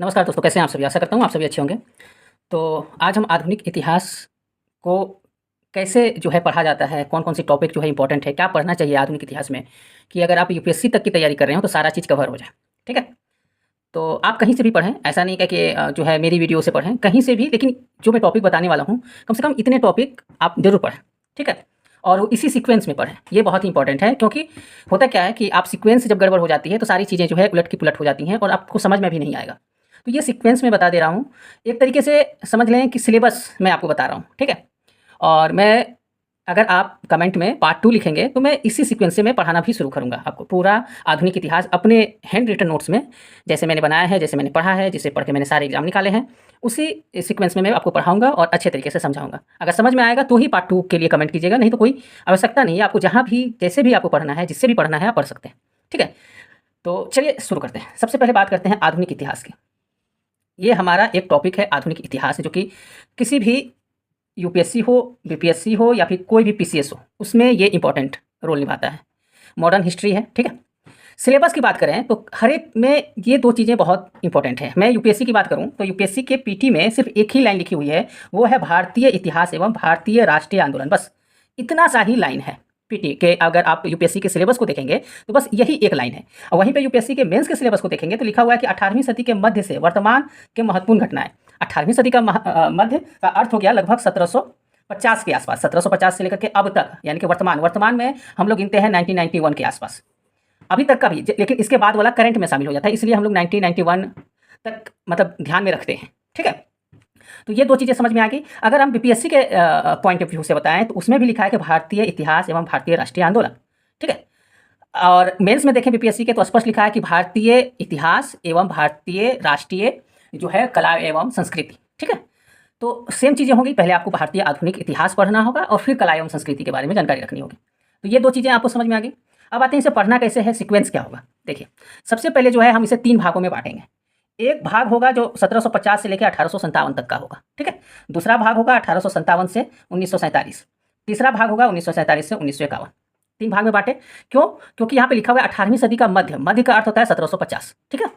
नमस्कार दोस्तों, कैसे हैं आप सभी? आशा करता हूँ आप सभी अच्छे होंगे। तो आज हम आधुनिक इतिहास को कैसे जो है पढ़ा जाता है, कौन-कौन सी टॉपिक जो है इम्पोर्टेंट है, क्या पढ़ना चाहिए आधुनिक इतिहास में, कि अगर आप यूपीएससी तक की तैयारी कर रहे हो तो सारा चीज़ कवर हो जाए, ठीक है? तो आप कहीं से भी पढ़ें, ऐसा नहीं है कि जो है मेरी वीडियो से पढ़ें, कहीं से भी, लेकिन जो मैं टॉपिक बताने वाला हूँ, कम से कम इतने टॉपिक आप ज़रूर पढ़ें, ठीक है? और वो इसी सीक्वेंस में पढ़ें, ये बहुत ही इंपॉर्टेंट है, क्योंकि होता क्या है कि आप सीक्वेंस जब गड़बड़ हो जाती है, तो सारी चीज़ें जो है उलट की पुलट हो जाती हैं और आपको समझ में भी नहीं आएगा। तो ये सीक्वेंस में बता दे रहा हूँ, एक तरीके से समझ लें कि सिलेबस मैं आपको बता रहा हूँ, ठीक है? और मैं, अगर आप कमेंट में पार्ट 2 लिखेंगे तो मैं इसी सीक्वेंस से मैं पढ़ाना भी शुरू करूँगा आपको, पूरा आधुनिक इतिहास अपने हैंड रिटन नोट्स में, जैसे मैंने बनाया है, जैसे मैंने पढ़ा है, जिसे पढ़ के मैंने सारे एग्ज़ाम निकाले हैं, उसी सीक्वेंस में मैं आपको पढ़ाऊँगा और अच्छे तरीके से समझाऊँगा। अगर समझ में आएगा तो ही पार्ट 2 के लिए कमेंट कीजिएगा, नहीं तो कोई आवश्यकता नहीं है। आपको जहाँ भी, जैसे भी आपको पढ़ना है, जिससे भी पढ़ना है, आप पढ़ सकते हैं, ठीक है? तो चलिए शुरू करते हैं। सबसे पहले बात करते हैं आधुनिक इतिहास की। ये हमारा एक टॉपिक है आधुनिक इतिहास, जो कि किसी भी यूपीएससी हो, बीपीएससी हो या फिर कोई भी पीसीएस हो, उसमें ये इंपॉर्टेंट रोल निभाता है। मॉडर्न हिस्ट्री है, ठीक है? सिलेबस की बात करें तो हर एक में ये 2 चीज़ें बहुत इंपॉर्टेंट हैं। मैं यूपीएससी की बात करूँ तो यूपीएससी के पीटी में सिर्फ एक ही लाइन लिखी हुई है, वो है भारतीय इतिहास एवं भारतीय राष्ट्रीय आंदोलन, बस इतना सा ही लाइन है पीटी के। अगर आप यूपीएससी के सिलेबस को देखेंगे तो बस यही एक लाइन है। और वहीं पे यूपीएससी के मेंस के सिलेबस को देखेंगे तो लिखा हुआ है कि 18वीं सदी के मध्य से वर्तमान के महत्वपूर्ण घटनाएं। 18वीं सदी का मध्य का अर्थ हो गया लगभग 1750 के आसपास, 1750 से लेकर के अब तक, यानी कि वर्तमान में हम लोग गिनते हैं 1991 के आसपास, अभी तक का भी, लेकिन इसके बाद वाला करंट में शामिल हो जाता है, इसलिए हम लोग 1991 तक मतलब ध्यान में रखते हैं, ठीक है? तो ये 2 चीज़ें समझ में आ गई। अगर हम बीपीएससी के पॉइंट ऑफ व्यू से बताएं तो उसमें भी लिखा है कि भारतीय इतिहास एवं भारतीय राष्ट्रीय आंदोलन, ठीक है? और मेंस में देखें बीपीएससी के तो स्पष्ट लिखा है कि भारतीय इतिहास एवं भारतीय राष्ट्रीय जो है कला एवं संस्कृति, ठीक है? तो सेम चीज़ें होंगी, पहले आपको भारतीय आधुनिक इतिहास पढ़ना होगा और फिर कला एवं संस्कृति के बारे में जानकारी रखनी होगी। तो ये 2 चीज़ें आपको समझ में आ गई। अब आते हैं इसे पढ़ना कैसे है, सीक्वेंस क्या होगा। देखिए, सबसे पहले जो है हम इसे 3 भागों में बाँटेंगे। एक भाग होगा जो 1750 से लेकर 1857 तक का होगा, ठीक है? दूसरा भाग होगा 1857 से 1947। तीसरा भाग होगा 1947 से 1951। 3 भाग में बाँटे। क्यों? क्योंकि यहाँ पे लिखा हुआ है 18वीं सदी का मध्य, मध्य का अर्थ होता है 1750, ठीक है?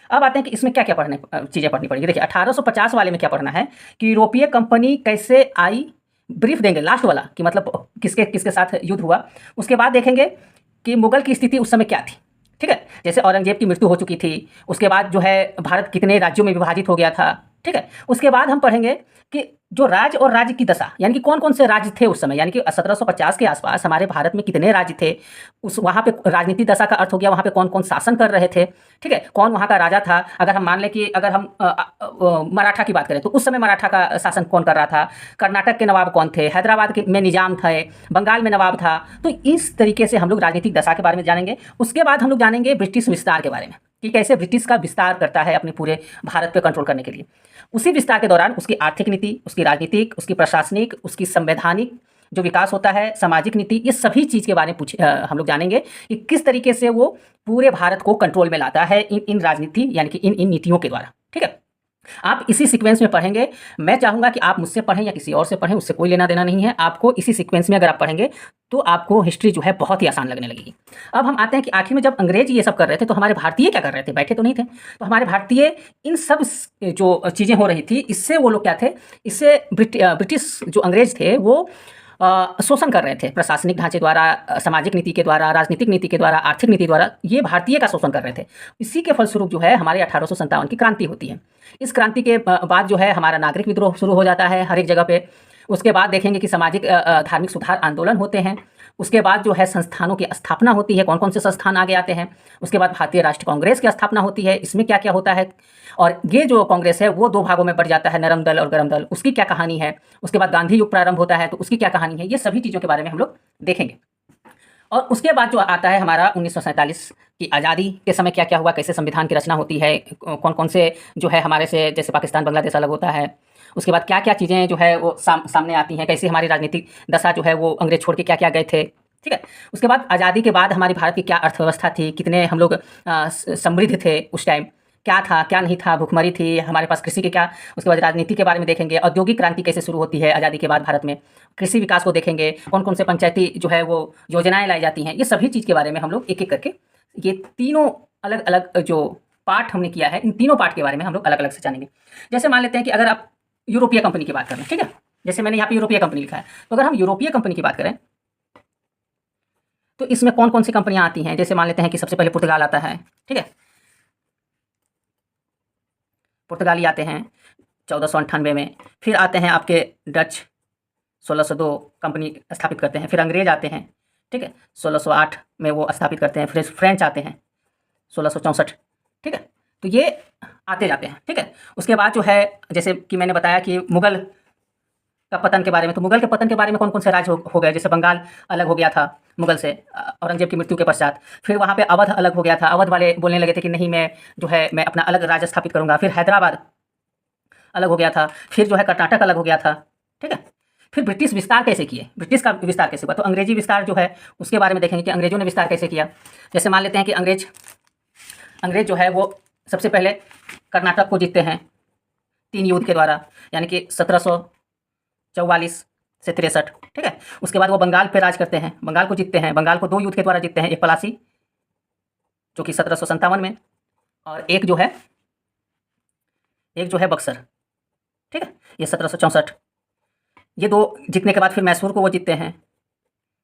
अब आते हैं कि इसमें क्या-क्या चीज़ें पढ़नी पड़ेगी। देखिए, 1850 वाले में क्या पढ़ना है कि यूरोपीय कंपनी कैसे आई, ब्रीफ देंगे लास्ट वाला, कि मतलब किसके किसके साथ युद्ध हुआ। उसके बाद देखेंगे कि मुगल की स्थिति उस समय क्या थी, ठीक है? जैसे औरंगज़ेब की मृत्यु हो चुकी थी, उसके बाद जो है भारत कितने राज्यों में विभाजित हो गया था, ठीक है? उसके बाद हम पढ़ेंगे कि जो राज्य और राज्य की दशा, यानी कि कौन-कौन से राज्य थे उस समय, यानी कि 1750 के आसपास हमारे भारत में कितने राज्य थे, उस वहाँ पे राजनीतिक दशा का अर्थ हो गया वहाँ पे कौन-कौन शासन कर रहे थे, ठीक है? कौन वहाँ का राजा था। अगर हम मान लें कि अगर हम मराठा की बात करें तो उस समय मराठा का शासन कौन कर रहा था, कर्नाटक के नवाब कौन थे, हैदराबाद के में निज़ाम थे, बंगाल में नवाब था। तो इस तरीके से हम लोग राजनीतिक दशा के बारे में जानेंगे। उसके बाद हम लोग जानेंगे ब्रिटिश विस्तार के बारे में, कि कैसे ब्रिटिश का विस्तार करता है अपने पूरे भारत पे कंट्रोल करने के लिए। उसी विस्तार के दौरान उसकी आर्थिक नीति, उसकी राजनीतिक, उसकी प्रशासनिक, उसकी संवैधानिक जो विकास होता है, सामाजिक नीति, ये सभी चीज़ के बारे में हम लोग जानेंगे कि किस तरीके से वो पूरे भारत को कंट्रोल में लाता है इन राजनीति, यानी कि इन नीतियों के द्वारा, ठीक है? आप इसी सीक्वेंस में पढ़ेंगे। मैं चाहूँगा कि आप मुझसे पढ़ें या किसी और से पढ़ें, उससे कोई लेना देना नहीं है। आपको इसी सीक्वेंस में अगर आप पढ़ेंगे तो आपको हिस्ट्री जो है बहुत ही आसान लगने लगेगी। अब हम आते हैं कि आखिर में जब अंग्रेज ये सब कर रहे थे तो हमारे भारतीय क्या कर रहे थे? बैठे तो नहीं थे। तो हमारे भारतीय इन सब जो चीज़ें हो रही थी, इससे वो लोग क्या थे, इससे ब्रिटिश जो अंग्रेज थे वो शोषण कर रहे थे, प्रशासनिक ढांचे द्वारा, सामाजिक नीति के द्वारा, राजनीतिक नीति के द्वारा, आर्थिक नीति द्वारा, ये भारतीय का शोषण कर रहे थे। इसी के फलस्वरूप जो है हमारे 1857 की क्रांति होती है। इस क्रांति के बाद जो है हमारा नागरिक विद्रोह शुरू हो जाता है हर एक जगह पे। उसके बाद देखेंगे कि सामाजिक धार्मिक सुधार आंदोलन होते हैं। उसके बाद जो है संस्थानों की स्थापना होती है, कौन-कौन से संस्थान आगे आते हैं। उसके बाद भारतीय राष्ट्रीय कांग्रेस की स्थापना होती है, इसमें क्या-क्या होता है। और ये जो कांग्रेस है वो 2 भागों में बढ़ जाता है, नरम दल और गरम दल, उसकी क्या कहानी है। उसके बाद गांधी युग प्रारंभ होता है तो उसकी क्या कहानी है, ये सभी चीज़ों के बारे में हम लोग देखेंगे। और उसके बाद जो आता है हमारा 1947 की आज़ादी के समय क्या-क्या हुआ, कैसे संविधान की रचना होती है, कौन-कौन से जो है हमारे से, जैसे पाकिस्तान, बांग्लादेश अलग होता है। उसके बाद क्या-क्या चीज़ें जो है वो सामने आती हैं, कैसे हमारी राजनीतिक दशा जो है वो अंग्रेज छोड़ के क्या-क्या गए थे, ठीक है? उसके बाद आज़ादी के बाद हमारी भारत की क्या अर्थव्यवस्था थी, कितने हम लोग समृद्ध थे उस टाइम, क्या था, क्या नहीं था, भुखमरी थी, हमारे पास कृषि के क्या। उसके बाद राजनीति के बारे में देखेंगे, औद्योगिक क्रांति कैसे शुरू होती है आज़ादी के बाद भारत में, कृषि विकास को देखेंगे, कौन-कौन से पंचायती जो है वो योजनाएँ लाई जाती हैं, ये सभी चीज़ के बारे में हम लोग एक-एक करके, ये तीनों अलग-अलग जो पार्ट हमने किया है, इन तीनों पार्ट के बारे में हम लोग अलग अलग से जानेंगे। जैसे मान लेते हैं कि अगर आप यूरोपीय कंपनी की बात कर रहे हैं, ठीक है, जैसे मैंने यहाँ पे यूरोपीय कंपनी लिखा है, तो अगर हम यूरोपीय कंपनी की बात करें तो इसमें कौन कौन सी कंपनियां आती हैं। जैसे मान लेते हैं कि सबसे पहले पुर्तगाल आता है, ठीक है, पुर्तगाली आते हैं 1498 में। फिर आते हैं आपके डच, 1602 कंपनी स्थापित करते हैं। फिर अंग्रेज आते हैं, ठीक है, 1608 में वो स्थापित करते हैं। फिर फ्रेंच आते हैं 1664, ठीक है। तो ये आते जाते हैं, ठीक है। उसके बाद जो है, जैसे कि मैंने बताया कि मुगल का पतन के बारे में, तो मुगल के पतन के बारे में कौन कौन से राज्य हो गए। जैसे बंगाल अलग हो गया था मुगल से औरंगजेब की मृत्यु के पश्चात। फिर वहाँ पे अवध अलग हो गया था, अवध वाले बोलने लगे थे कि नहीं, मैं जो है मैं अपना अलग राज्य स्थापित करूँगा। फिर हैदराबाद अलग हो गया था। फिर जो है कर्नाटक अलग हो गया था, ठीक है। फिर ब्रिटिश विस्तार कैसे किए, ब्रिटिश का विस्तार कैसे हुआ, तो अंग्रेजी विस्तार जो है उसके बारे में देखेंगे कि अंग्रेजों ने विस्तार कैसे किया। जैसे मान लेते हैं कि अंग्रेज जो है वो सबसे पहले कर्नाटक को जीतते हैं 3 युद्ध के द्वारा, यानी कि 1744 से 63, ठीक है। उसके बाद वो बंगाल पे राज करते हैं, बंगाल को जीतते हैं, बंगाल को 2 युद्ध के द्वारा जीतते हैं, एक पलासी जो कि 1757 में, और एक जो है बक्सर, ठीक है, ये 1764। ये 2 जीतने के बाद फिर मैसूर को वो जीतते हैं,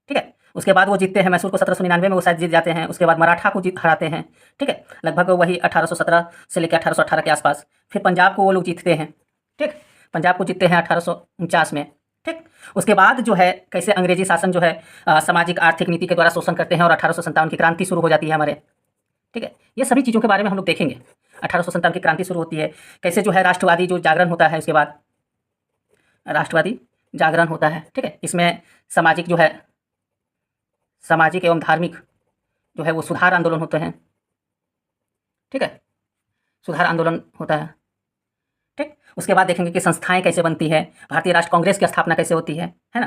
ठीक है। उसके बाद वो जीतते हैं मैसूर को 1799 में, वो शायद जीत जाते हैं। उसके बाद मराठा को हराते हैं, ठीक है, लगभग वही 1817 से लेकर 1818 के आसपास। फिर पंजाब को वो लोग जीतते हैं, ठीक, पंजाब को जीतते हैं 1849 में, ठीक। उसके बाद जो है कैसे अंग्रेजी शासन जो है सामाजिक आर्थिक नीति के द्वारा शोषण करते हैं और 1857 की क्रांति शुरू हो जाती है हमारे, ठीक है। ये सभी चीज़ों के बारे में हम लोग देखेंगे। 1857 की क्रांति शुरू होती है, कैसे जो है राष्ट्रवादी जो जागरण होता है, उसके बाद राष्ट्रवादी जागरण होता है, ठीक है। इसमें सामाजिक एवं धार्मिक जो है वो सुधार आंदोलन होते हैं, ठीक है, सुधार आंदोलन होता है, ठीक। उसके बाद देखेंगे कि संस्थाएं कैसे बनती है, भारतीय राष्ट्र कांग्रेस की स्थापना कैसे होती है ना।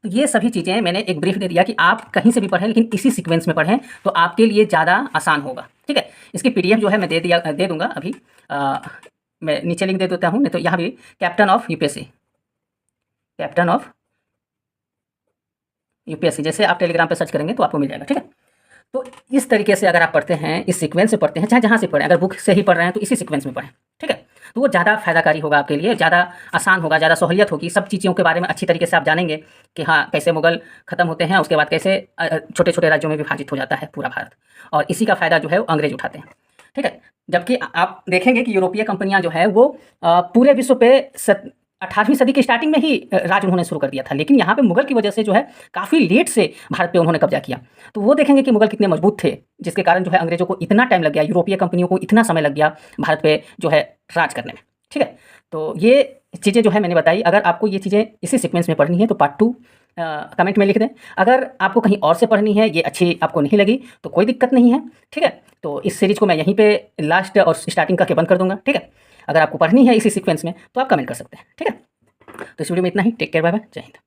तो ये सभी चीज़ें मैंने एक ब्रीफ दे दिया कि आप कहीं से भी पढ़ें, लेकिन इसी सीक्वेंस में पढ़ें तो आपके लिए ज़्यादा आसान होगा, ठीक है। इसकी PDF जो है मैं दे दूँगा अभी, मैं नीचे लिंक दे देता हूँ, नहीं तो यहाँ भी कैप्टन ऑफ यूपीएससी जैसे आप टेलीग्राम पे सर्च करेंगे तो आपको मिल जाएगा, ठीक है। तो इस तरीके से अगर आप पढ़ते हैं, इस सीक्वेंस से पढ़ते हैं, चाहे जहाँ से पढ़ें, अगर बुक से ही पढ़ रहे हैं तो इसी सीक्वेंस में पढ़ें, ठीक है। तो वो ज़्यादा फायदाकारी होगा आपके लिए, ज़्यादा आसान होगा, ज़्यादा सहूलियत होगी। सब चीज़ों के बारे में अच्छी तरीके से आप जानेंगे कि हाँ कैसे मुगल खत्म होते हैं, उसके बाद कैसे छोटे छोटे राज्यों में विभाजित हो जाता है पूरा भारत, और इसी का फ़ायदा जो है वो अंग्रेज उठाते हैं, ठीक है। जबकि आप देखेंगे कि यूरोपीय कंपनियां जो है वो पूरे विश्व पे 18वीं सदी की स्टार्टिंग में ही राज उन्होंने शुरू कर दिया था, लेकिन यहाँ पे मुगल की वजह से जो है काफ़ी लेट से भारत पे उन्होंने कब्जा किया। तो वो देखेंगे कि मुगल कितने मजबूत थे, जिसके कारण जो है अंग्रेजों को इतना टाइम लग गया, यूरोपीय कंपनियों को इतना समय लग गया भारत पे जो है राज करने में, ठीक है। तो ये चीज़ें जो है मैंने बताई। अगर आपको ये चीज़ें इसी सीक्वेंस में पढ़नी है तो पार्ट 2 कमेंट में लिख दें। अगर आपको कहीं और से पढ़नी है, ये अच्छी आपको नहीं लगी तो कोई दिक्कत नहीं है, ठीक है। तो इस सीरीज़ को मैं यहीं पे लास्ट और स्टार्टिंग करके बंद कर दूंगा, ठीक है। अगर आपको पढ़नी है इसी सीक्वेंस में तो आप कमेंट कर सकते हैं, ठीक है। तो इस वीडियो में इतना ही। टेक केयर, बाय बाय, जय हिंद।